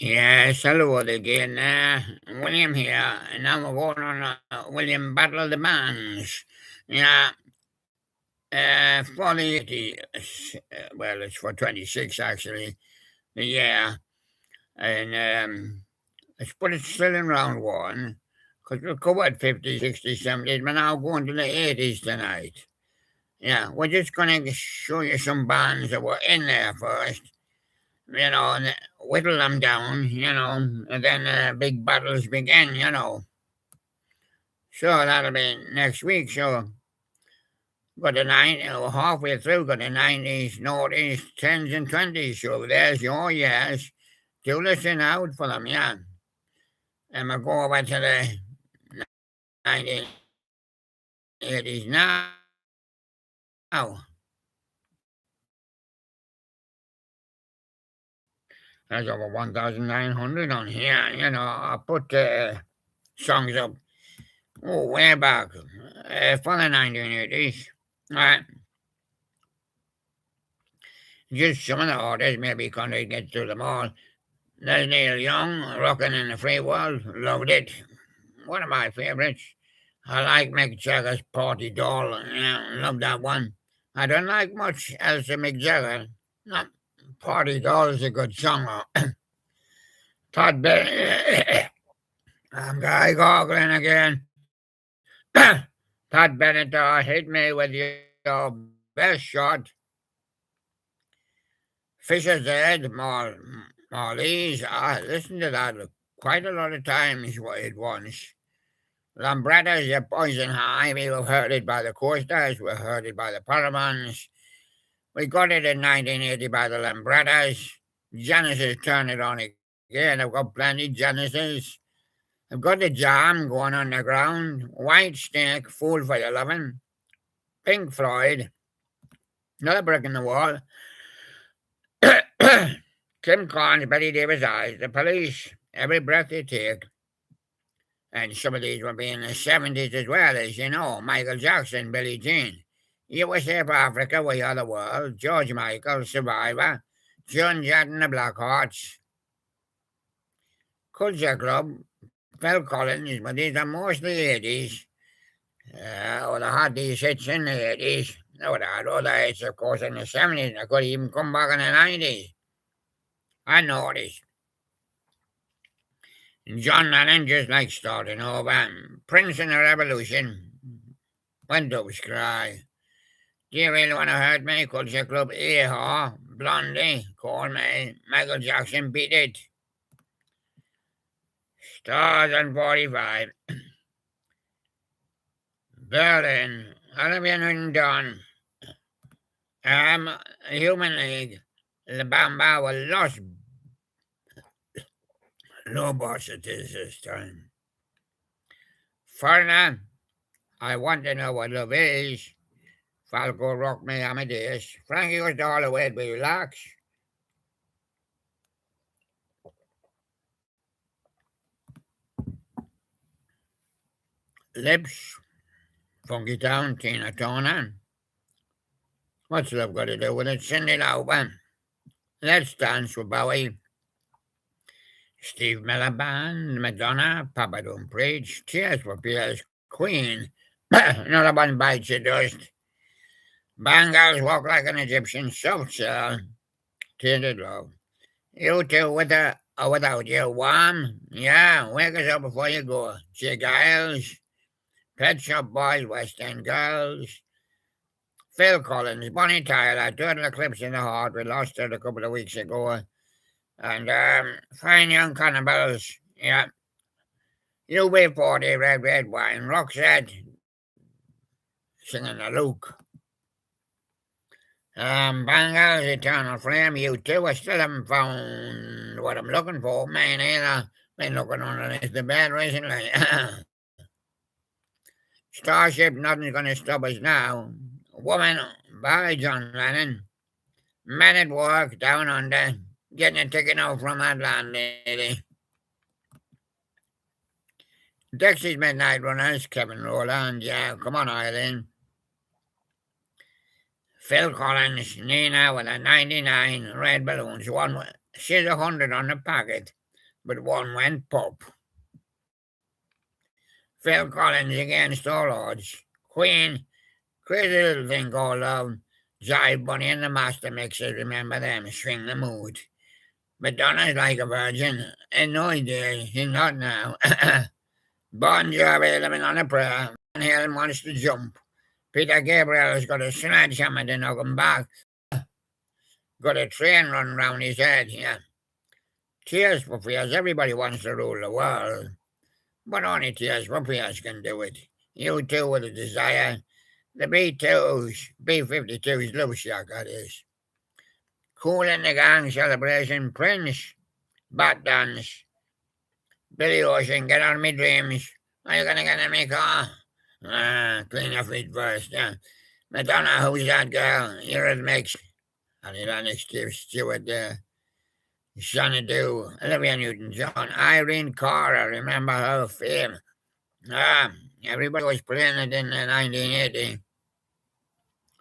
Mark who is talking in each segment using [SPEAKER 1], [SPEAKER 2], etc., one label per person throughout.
[SPEAKER 1] Yes, hello again. William here, and now we're going on William Battle of the Bands. Yeah, for the 80s, well, it's for 26 actually, the year, and but it's still in round one, because we've covered 50s, 60s, 70s, but now going to the 80s tonight. Yeah, we're just going to show you some bands that were in there first, and whittle them down, and then big battles begin. So that'll be next week. So got the halfway through, got the 90s, noughties, 10s, and 20s. So there's your years. Do listen out for them, yeah. And we'll go over to the 1980s now. There's over 1,900 on here. I put songs up way back for the 1980s. Uh, just some of the artists, maybe couldn't get through them all. There's Neil Young, Rockin' in the Free World, loved it. One of my favourites. I like Mick Jagger's Party Doll, yeah, love that one. I don't like much else of Mick Jagger. No, Party Doll is a good song. Todd Bennett, I'm Guy Garglin again. Todd Bennett, hit me with your best shot. Fisher's Head, Marlies, I listened to that quite a lot of times it once. Lambrettas, your Poison High, we have heard it by the Coasters, we heard it by the Paramount's. We got it in 1980 by the Lambrettas. Genesis turned it on again. I've got plenty Genesis. I've got the Jam going underground. White Snake, Fool for Your Lovin'. Pink Floyd, Another Brick in the Wall. Kim Carnes, Betty Davis Eyes, The Police, Every Breath You Take. And some of these will be in the 70s as well, as you know. Michael Jackson, Billie Jean. USA for Africa, We Are the World. George Michael, Survivor. John Jett and the Blackhearts. Culture Club, Phil Collins, but these are mostly 80s. Or the had these hits in the 80s. No, they had other hits, of course, in the 70s. They could even come back in the 90s. I know this. John Lennon just like starting over. Prince and the Revolution. When Doves Cry. Do you really want to hurt me? Culture Club, Aha, Blondie, Call Me, Michael Jackson, Beat It. Stars on 45. Berlin, Olivia Dawn. Human League. La Bamba was lost. No boss it is this time. Foreigner, I want to know what love is. Falco Rock Me Amadeus. Frankie goes all the way to relax. Lips, Funky Town, Tina Turner. What's love got to do with it? Cindy Lauper. Let's Dance with Bowie. Steve Miller Band, Madonna, Papa Don't Preach, Tears for Fears, Queen. Another one bites your dust. Bangles Walk Like an Egyptian, Soft Cell, Tainted Love. You two with or without you, Wham? Yeah, wake us up before you go. J. Giles, Pet Shop Boys, West End Girls, Phil Collins, Bonnie Tyler, Total Eclipse in the Heart. We lost it a couple of weeks ago. And Fine Young Cannibals, yeah. UB40, Red Wine, Roxette, singing a Luke. Bangles, Eternal Flame, U2. I still haven't found what I'm looking for. Man, either. Been looking underneath the bed recently. Starship, Nothing's Gonna Stop Us Now. Woman by John Lennon. Men at Work, Down Under. Getting a ticket out from that landlady. Dexys Midnight Runners, Kevin Rowland. Yeah, come on, Eileen. Phil Collins, Nina with a 99 red balloons. She's 100 on the packet. but one went pop. Phil Collins against All Odds. Queen, crazy little thing called Love. Jive Bunny and the Master Mixers, remember them, Swing the Mood. Madonna's like a virgin, and no idea, she's not now. Bon Jovi living on a prayer. Van Halen wants to jump. Peter Gabriel has got a sledgehammer to knock him back. Got a train run round his head, yeah. Tears for Fears, everybody wants to rule the world. But only Tears for Fears can do it. U2 with a Desire. The B2s, B-52s, Love Shack, that is. Kool and the Gang, Celebration, Prince, Bat Dance. Billy Ocean, Get On Me Dreams. Are you gonna get in me car? Clean your feet first, yeah. Madonna, Who's That Girl? Eurythmics. Atlantic Stewart there. Xanadu, Olivia Newton-John, Irene Cara, remember her fame? Everybody was playing it in 1980.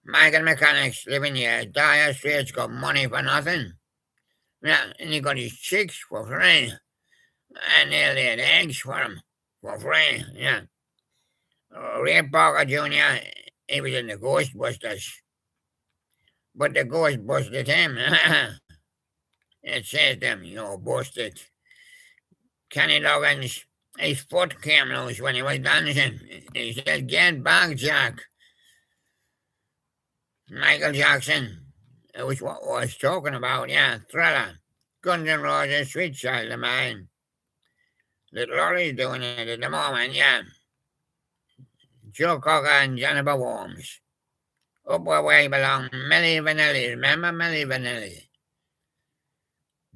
[SPEAKER 1] Michael Mechanics, Living Years, Dire Straits got money for nothing. Yeah, and he got his chicks for free. And they laid eggs for him for free, yeah. Ray Parker Jr., he was in the Ghostbusters. But the ghost busted him. It says them, busted. Kenny Loggins, his foot came loose when he was dancing. He said, "Get back, Jack." Michael Jackson, it was what I was talking about, yeah. Thriller, Guns N' Roses, Sweet Child of Mine. Little Laurie's doing it at the moment, yeah. Joe Cocker and Jennifer Warnes. Up where we belong, Milli Vanilli. Remember Milli Vanilli?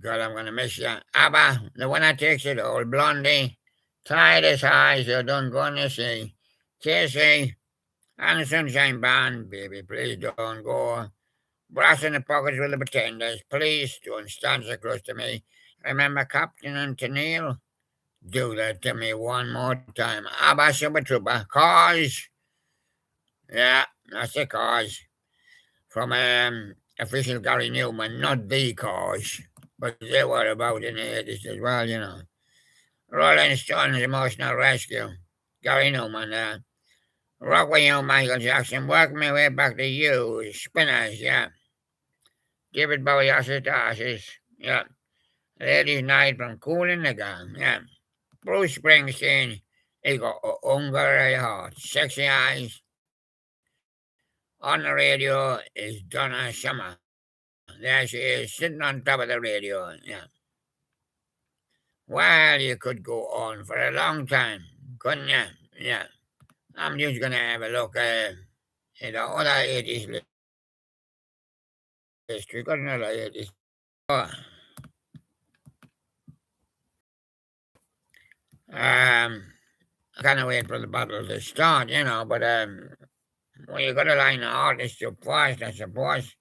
[SPEAKER 1] God, I'm going to miss you. ABBA, The Winner Takes It All. Blondie, Tide is High, so don't go to see. Casey, and the Sunshine Band, Baby, Please Don't Go. Brass in the Pockets with the Pretenders. Please don't stand so close to me. Remember Captain and Tennille? Do that to me one more time. ABBA, Super Trooper. Cars. Yeah, that's the Cars. From official Gary Newman, not the Cars. But they were about in the 80s as well, Rolling Stones, Emotional Rescue. Gary Newman, Rock With You, Michael Jackson. Work My Way Back to You. Spinners, yeah. David Bowie, Ashes to Ashes, yeah. Ladies' Night from Kool and the Gang, yeah. Bruce Springsteen, he got Hungry Heart. Sexy Eyes. On the radio is Donna Summer. There she is, sitting on top of the radio, yeah. Well, you could go on for a long time, couldn't you? Yeah. I'm just going to have a look at the other 80s list. We got another 80s. Oh. I can't wait for the battle to start, but well, you got to line the artists up first, I suppose.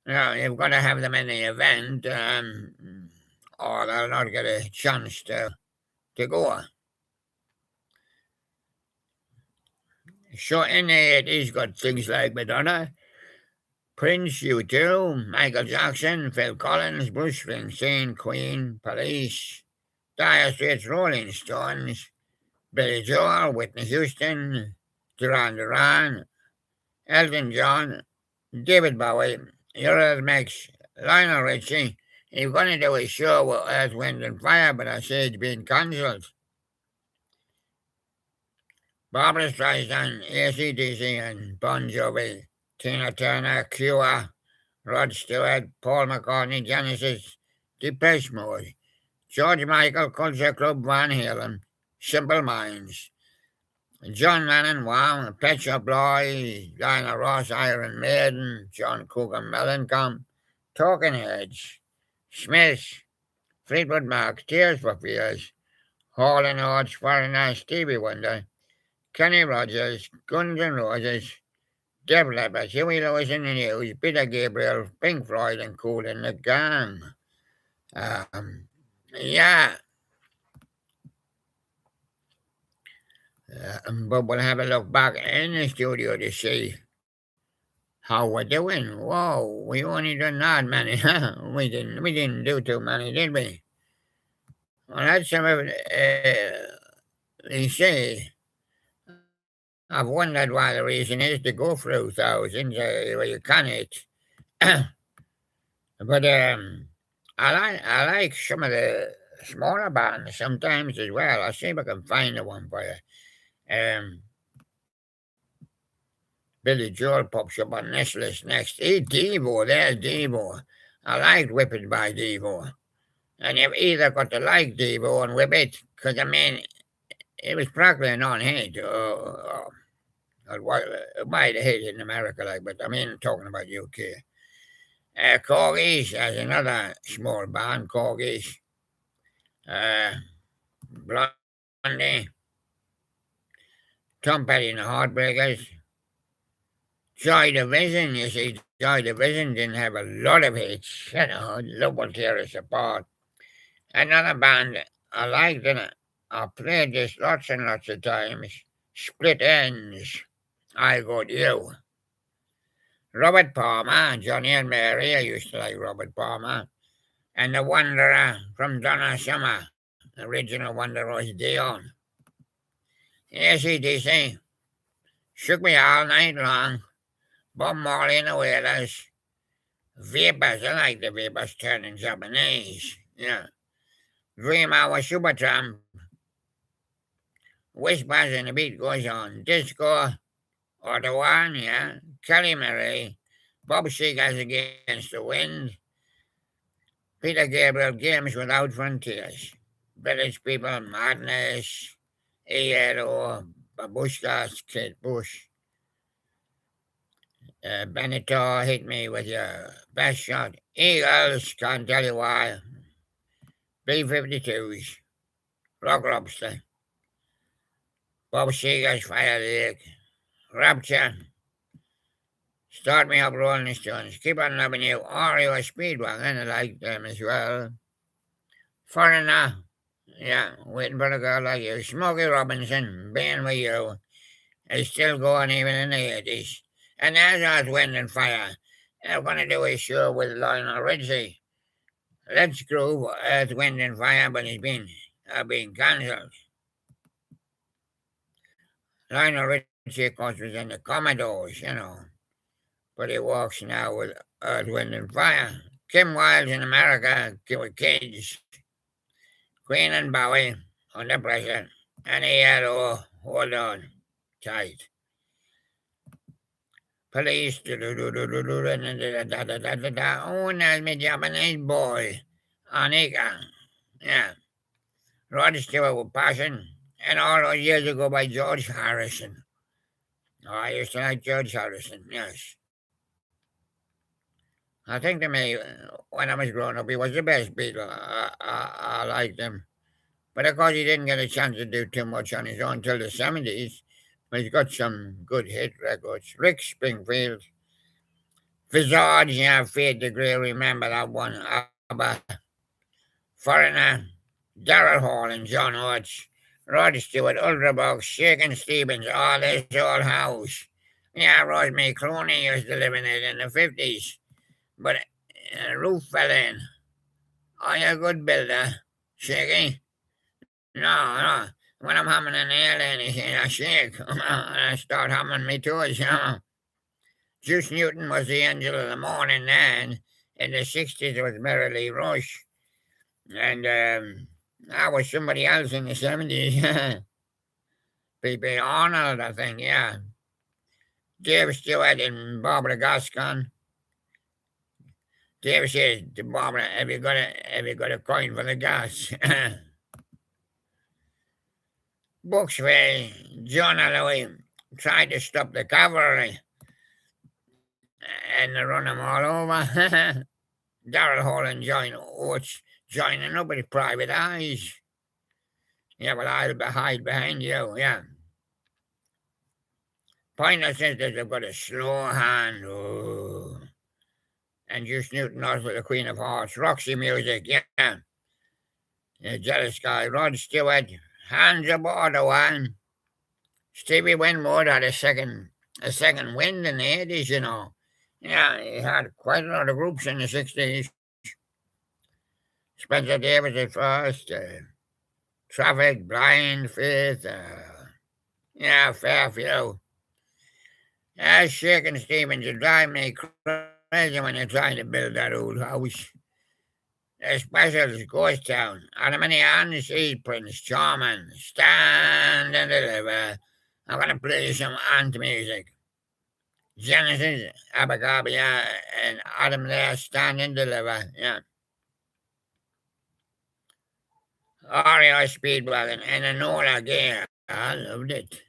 [SPEAKER 1] You've got to have them in the event, or they'll not get a chance to go. So in the 80s, got things like Madonna, Prince, U2, Michael Jackson, Phil Collins, Bruce Springsteen, Queen, Police, Dire Straits, Rolling Stones, Billy Joel, Whitney Houston, Duran Duran, Elton John, David Bowie, Eurythmics, Lionel Richie. He was going to do a show with Earth, Wind and Fire, but I say it's been cancelled. Barbara Streisand, AC/DC and Bon Jovi, Tina Turner, Cure, Rod Stewart, Paul McCartney, Genesis, Depeche Mode, George Michael, Culture Club, Van Halen, Simple Minds, John Lennon, Wham, Pet Shop Boys, Diana Ross, Iron Maiden, John Cougar Mellencamp, Talking Heads, Smiths, Fleetwood Mac, Tears for Fears, Hall and Oates, Foreigner, Stevie Wonder, Kenny Rogers, Guns N' Roses, Def Leppard, Huey Lewis and the News, Peter Gabriel, Pink Floyd, and Kool and the Gang. Yeah. But we'll have a look back in the studio to see how we're doing. Whoa, we only done that many. We didn't do too many, did we? Well, that's some of they say. I've wondered why the reason is to go through thousands where you can it. But I like some of the smaller bands sometimes as well. I'll see if I can find the one for you. Billy Joel pops up on this list next. Hey, Devo, there's Devo. I liked Whipped by Devo. And you've either got to like Devo and Whip It, because I mean, it was practically a non-hit. It might have hit in America, like, but I mean, talking about UK. Corgis, as another small band, Corgis. Uh, Blondie, Tom Petty and the Heartbreakers. Joy Division, you see, Joy Division didn't have a lot of hits, Love Will Tear Us Apart. Another band I liked, and I played this lots and lots of times. Split Ends, I Got You. Robert Palmer, Johnny and Mary, I used to like Robert Palmer. And the Wanderer from Donna Summer, the original Wanderer was Dion. AC/DC, Shook Me All Night Long, Bob Marley and the Wailers, Vapors, I like the Vapors turning Japanese, yeah. Dream Hour Supertramp, Whispers and the Beat Goes On, Disco, Otto One, yeah, Kelly Marie, Bob Seger's Against the Wind, Peter Gabriel, Games Without Frontiers, Village People, Madness, ELO, Babushkas, Kate Bush, Benatar, Hit Me With Your Best Shot, Eagles, Can't Tell You Why, B-52s, Rock Lobster, Bob Seger's Fire Lake, Rapture, Start Me Up Rolling Stones, Keep On Loving You, REO Speedwagon, I like them as well. Foreigner, yeah, Waiting for a Girl Like You, Smokey Robinson, Being With You, is still going even in the 80s. And there's Earth, Wind and Fire. They're going to do a show with Lionel Richie. Let's Groove, Earth, Wind and Fire, but it's been cancelled. Lionel Richie, of course, was in the Commodores, but he works now with Earth, Wind and Fire. Kim Wilde in America with Kids. Queen and Bowie, Under Pressure. And he had, hold on, tight. Police, oh, that's me Japanese boy, Anika, yeah. Rod Stewart with Passion, and all those years ago by George Harrison. Oh, I used to like George Harrison, yes. I think to me, when I was growing up, he was the best Beatle. I liked him. But of course, he didn't get a chance to do too much on his own until the 70s. But he's got some good hit records. Rick Springfield, Visage, yeah, Fade the Grey, remember that one? Foreigner, Daryl Hall and John Oates, Rod Stewart, Ultrabox, Shakin' Stevens, all this old house. Yeah, Rosemary Clooney used to live in it in the 50s. But roof fell in. Are you a good builder, Shaky? No. When I'm humming an air, anything, I shake. And I start humming me toes, Juice Newton was the angel of the morning then. In the 60s, it was Mary Lee Rush. And I was somebody else in the 70s. P.P. Arnold, I think, yeah. Dave Stewart and Barbara Gascon. Dave says to Barbara, have you got a coin for the gas? Buxley, John Louis tried to stop the cavalry and run them all over. Daryl Hall and John Oates joining up with Private Eyes. Yeah, well, I'll hide behind you, yeah. Pointer says that they've got a slow hand. Oh. And Juice Newton also the Queen of Hearts. Roxy Music, yeah. Jealous Guy, Rod Stewart, Hands Aboard the One. Stevie Winwood had a second wind in the 80s, Yeah, he had quite a lot of groups in the 60s. Spencer Davis at first, Traffic, Blind Faith, yeah, Fairfield. Shaking Stevens, you drive me crazy when you're trying to build that old house. The specials, Ghost Town, Anemone and Sea Prince, Charmin, Stand and Deliver. I'm going to play you some ant music. Genesis, Abacabia, and Adam there, Stand and Deliver, yeah. REO Speedwagon and Enola Gay, I loved it.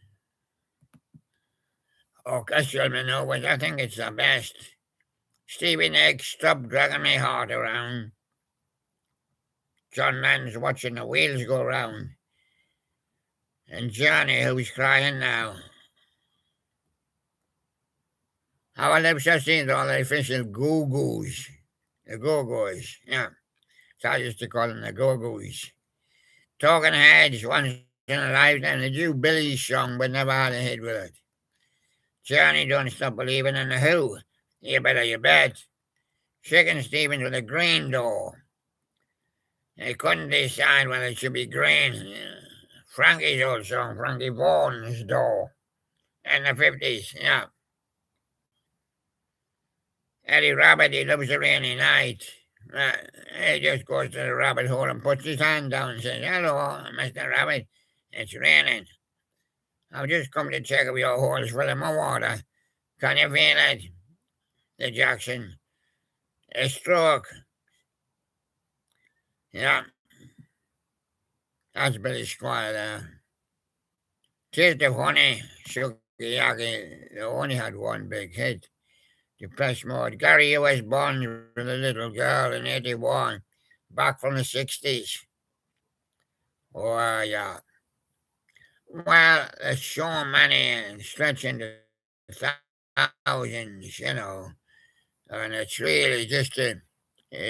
[SPEAKER 1] Orchestral Maneuvers, I think it's the best. Stevie Nicks, Stop Dragging My Heart Around. John Lennon's Watching the Wheels Go Round. And Johnny, Who's Crying Now. Our lips have seen all the official Go-Go's. The Go-Go's, yeah. So I used to call them the Go-Go's. Talking Heads, Once in a Lifetime, the Jew Billy song, but never had a hit with it. Johnny, Don't Stop Believing in the Who. You better, you bet. Shaking Stevens with a green door. They couldn't decide whether it should be green. Frankie's old song, Frankie Vaughan's Door. In the 50s, yeah. Eddie Rabbit, he loves a rainy night. He just goes to the rabbit hole and puts his hand down and says, "Hello, Mr. Rabbit, it's raining. I've just come to check if your hole's full of water. Can you feel it?" The Jackson. A stroke. Yeah. That's Billy Squire there. Tears of Honey, Sukiyaki, they only had one big hit. Depeche Mode. Gary was born with a little girl in 81, back from the 60s. Oh, yeah. Well, there's so many stretching to thousands, and it's really just to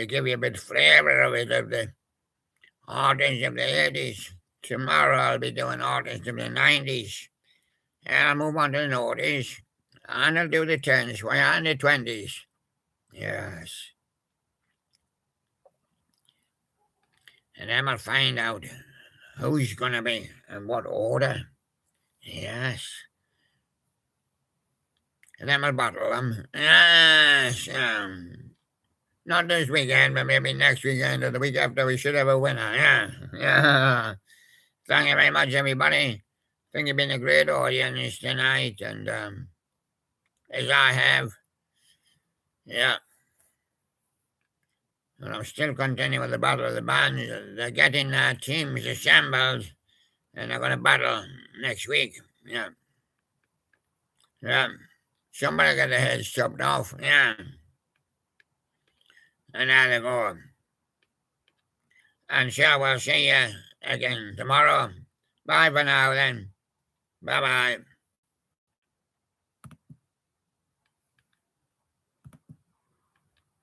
[SPEAKER 1] give you a bit of flavour of it, of the artists of the 80s. Tomorrow I'll be doing artists of the 90s. And I'll move on to the noughties. And I'll do the 10s and the 20s. Yes. And then I'll find out who's going to be in what order. Yes. And then I'll battle them. Yes. Not this weekend, but maybe next weekend or the week after. We should have a winner. Yeah. Yeah. Thank you very much, everybody. I think you've been a great audience tonight. And as I have. Yeah. And I'm still continuing with the Battle of the Bands. They're getting teams assembled, and they're going to battle next week. Yeah. Yeah. Somebody got their heads chopped off. Yeah. And now they go. And sure, we'll see you again tomorrow. Bye for now, then. Bye-bye.